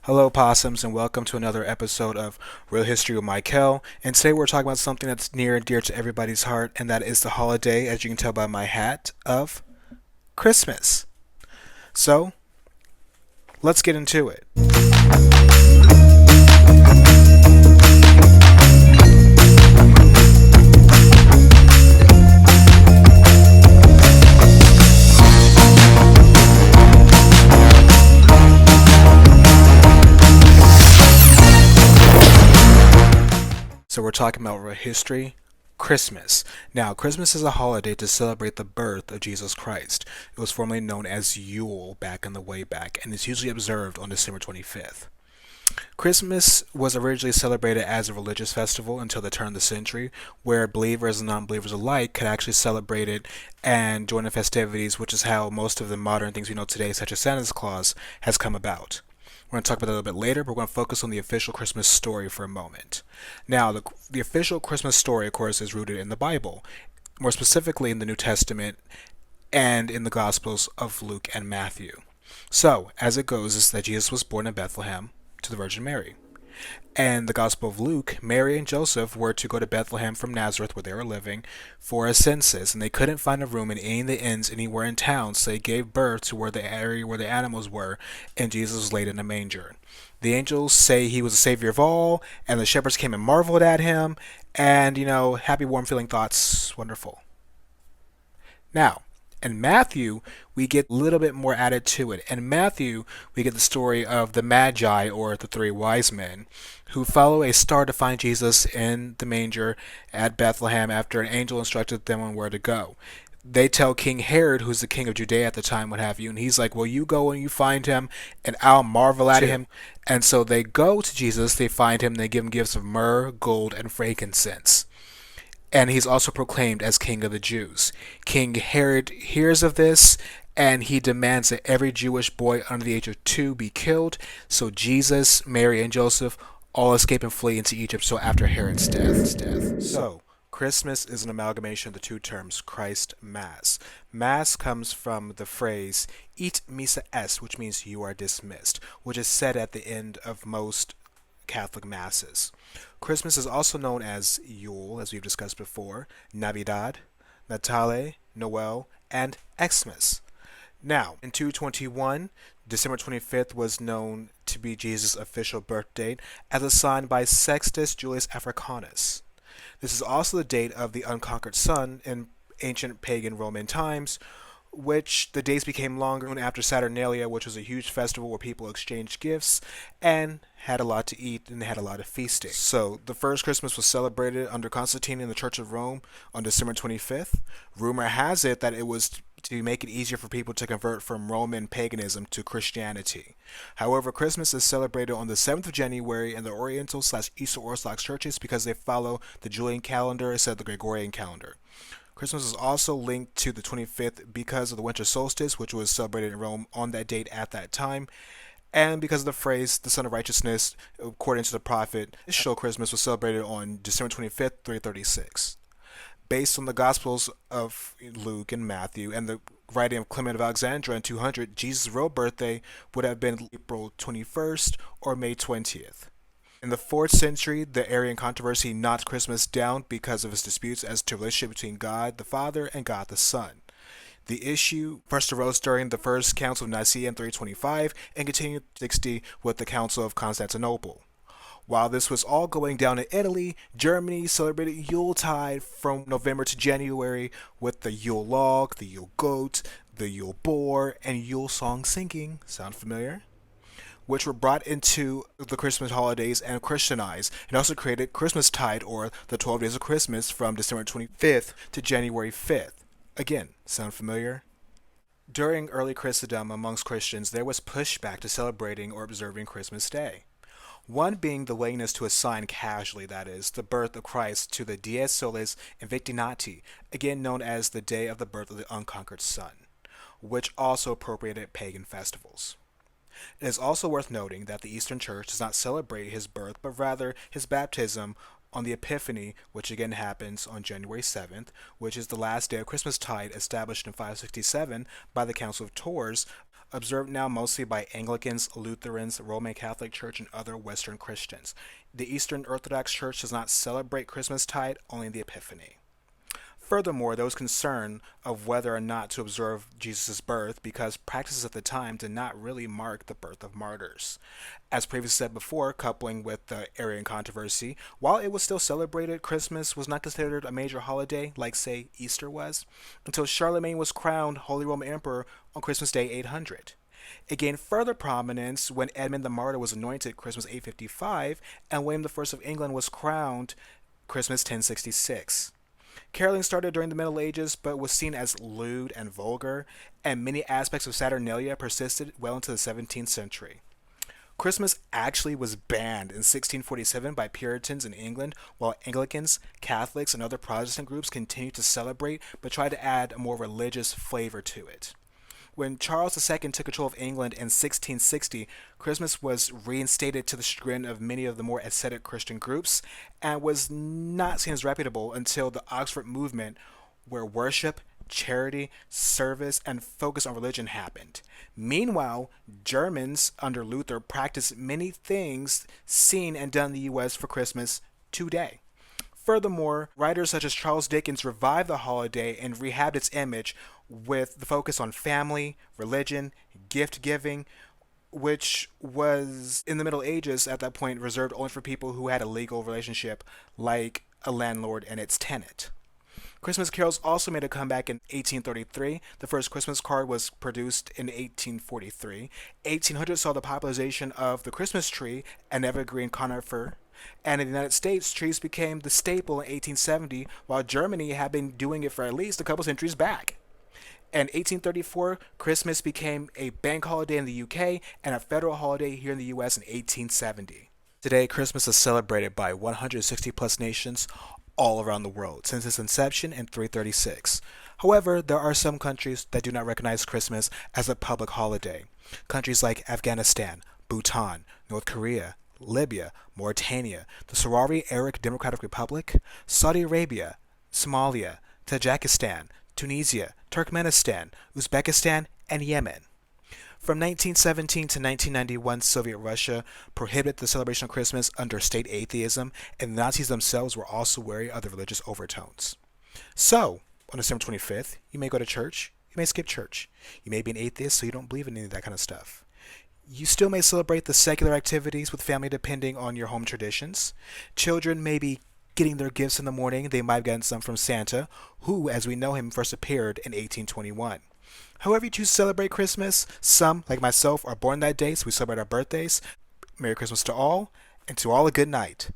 Hello, possums, and welcome to another episode of Real History with Michael. And today we're talking about something that's near and dear to everybody's heart, and that is the holiday, as you can tell by my hat, of Christmas. So, let's get into it. So we're talking about real history, Christmas. Now, Christmas is a holiday to celebrate the birth of Jesus Christ. It was formerly known as Yule back in the way back, and is usually observed on December 25th. Christmas was originally celebrated as a religious festival until the turn of the century, where believers and non-believers alike could actually celebrate it and join the festivities, which is how most of the modern things we know today, such as Santa's Claus, has come about. We're going to talk about that a little bit later, but we're going to focus on the official Christmas story for a moment. Now, the official Christmas story, of course, is rooted in the Bible, more specifically in the New Testament and in the Gospels of Luke and Matthew. So, as it goes, is that Jesus was born in Bethlehem to the Virgin Mary. And the Gospel of Luke, Mary and Joseph were to go to Bethlehem from Nazareth, where they were living, for a census, and they couldn't find a room in any of the inns anywhere in town, so they gave birth to where the area where the animals were, and Jesus was laid in a manger. The angels say he was the savior of all, and the shepherds came and marveled at him, and, happy, warm feeling thoughts, wonderful. Now, in Matthew, we get a little bit more added to it. In Matthew, we get the story of the Magi, or the three wise men, who follow a star to find Jesus in the manger at Bethlehem after an angel instructed them on where to go. They tell King Herod, who's the king of Judea at the time, what have you, and he's like, well, you go and you find him, and I'll marvel at him. And so they go to Jesus, they find him, and they give him gifts of myrrh, gold, and frankincense. And he's also proclaimed as King of the Jews. King Herod hears of this, and he demands that every Jewish boy under the age of 2 be killed. So Jesus, Mary, and Joseph all escape and flee into Egypt. So after Herod's death. So Christmas is an amalgamation of the two terms Christ Mass. Mass comes from the phrase "Ite missa est," which means you are dismissed, which is said at the end of most Catholic masses. Christmas is also known as Yule, as we've discussed before, Navidad, Natale, Noel, and Xmas. Now, in 221, December 25th was known to be Jesus' official birth date, as assigned by Sextus Julius Africanus. This is also the date of the unconquered sun in ancient pagan Roman times, which the days became longer after Saturnalia, which was a huge festival where people exchanged gifts and had a lot to eat and had a lot of feasting. So the first Christmas was celebrated under Constantine in the Church of Rome on December 25th. Rumor has it that it was to make it easier for people to convert from Roman paganism to Christianity. However, Christmas is celebrated on the 7th of January in the Oriental/Eastern Orthodox churches because they follow the Julian calendar instead of the Gregorian calendar. Christmas is also linked to the 25th because of the winter solstice, which was celebrated in Rome on that date at that time, and because of the phrase, the Son of Righteousness, according to the prophet. This show Christmas was celebrated on December 25th, 336. Based on the Gospels of Luke and Matthew and the writing of Clement of Alexandria in 200, Jesus' real birthday would have been April 21st or May 20th. In the 4th century, the Arian controversy knocked Christmas down because of its disputes as to the relationship between God the Father and God the Son. The issue first arose during the First Council of Nicaea in 325 and continued in 60 with the Council of Constantinople. While this was all going down in Italy, Germany celebrated Yuletide from November to January with the Yule log, the Yule goat, the Yule boar, and Yule song singing. Sound familiar? Which were brought into the Christmas holidays and Christianized, and also created Christmastide, or the 12 days of Christmas, from December 25th to January 5th. Again, sound familiar? During early Christendom amongst Christians, there was pushback to celebrating or observing Christmas Day. One being the willingness to assign casually, that is, the birth of Christ to the Dies Solis Invicti Nati, again known as the day of the birth of the unconquered sun, which also appropriated pagan festivals. It is also worth noting that the Eastern Church does not celebrate his birth, but rather his baptism on the Epiphany, which again happens on January 7th, which is the last day of Christmastide established in 567 by the Council of Tours, observed now mostly by Anglicans, Lutherans, Roman Catholic Church, and other Western Christians. The Eastern Orthodox Church does not celebrate Christmastide, only the Epiphany. Furthermore, there was concern of whether or not to observe Jesus' birth because practices at the time did not really mark the birth of martyrs. As previously said before, coupling with the Arian controversy, while it was still celebrated, Christmas was not considered a major holiday like, say, Easter was, until Charlemagne was crowned Holy Roman Emperor on Christmas Day 800. It gained further prominence when Edmund the Martyr was anointed Christmas 855 and William I of England was crowned Christmas 1066. Caroling started during the Middle Ages but was seen as lewd and vulgar, and many aspects of Saturnalia persisted well into the 17th century. Christmas actually was banned in 1647 by Puritans in England, while Anglicans, Catholics, and other Protestant groups continued to celebrate but tried to add a more religious flavor to it. When Charles II took control of England in 1660, Christmas was reinstated to the chagrin of many of the more ascetic Christian groups and was not seen as reputable until the Oxford movement, where worship, charity, service, and focus on religion happened. Meanwhile, Germans under Luther practiced many things seen and done in the US for Christmas today. Furthermore, writers such as Charles Dickens revived the holiday and rehabbed its image with the focus on family, religion, gift giving, which was in the Middle Ages at that point reserved only for people who had a legal relationship, like a landlord and its tenant. Christmas carols also made a comeback in 1833. The first Christmas card was produced in 1843. 1800 saw the popularization of the Christmas tree, an evergreen conifer. And in the United States, trees became the staple in 1870, while Germany had been doing it for at least a couple centuries back. In 1834, Christmas became a bank holiday in the UK and a federal holiday here in the US in 1870. Today, Christmas is celebrated by 160 plus nations all around the world since its inception in 336. However, there are some countries that do not recognize Christmas as a public holiday. Countries like Afghanistan, Bhutan, North Korea, Libya, Mauritania, the Sahrawi Arab Democratic Republic, Saudi Arabia, Somalia, Tajikistan, Tunisia, Turkmenistan, Uzbekistan, and Yemen. From 1917 to 1991, Soviet Russia prohibited the celebration of Christmas under state atheism, and the Nazis themselves were also wary of the religious overtones. So, on December 25th, you may go to church, you may skip church. You may be an atheist, so you don't believe in any of that kind of stuff. You still may celebrate the secular activities with family depending on your home traditions. Children may be getting their gifts in the morning. They might have gotten some from Santa, who, as we know him, first appeared in 1821. However you choose to celebrate Christmas, some, like myself, are born that day, so we celebrate our birthdays. Merry Christmas to all, and to all a good night.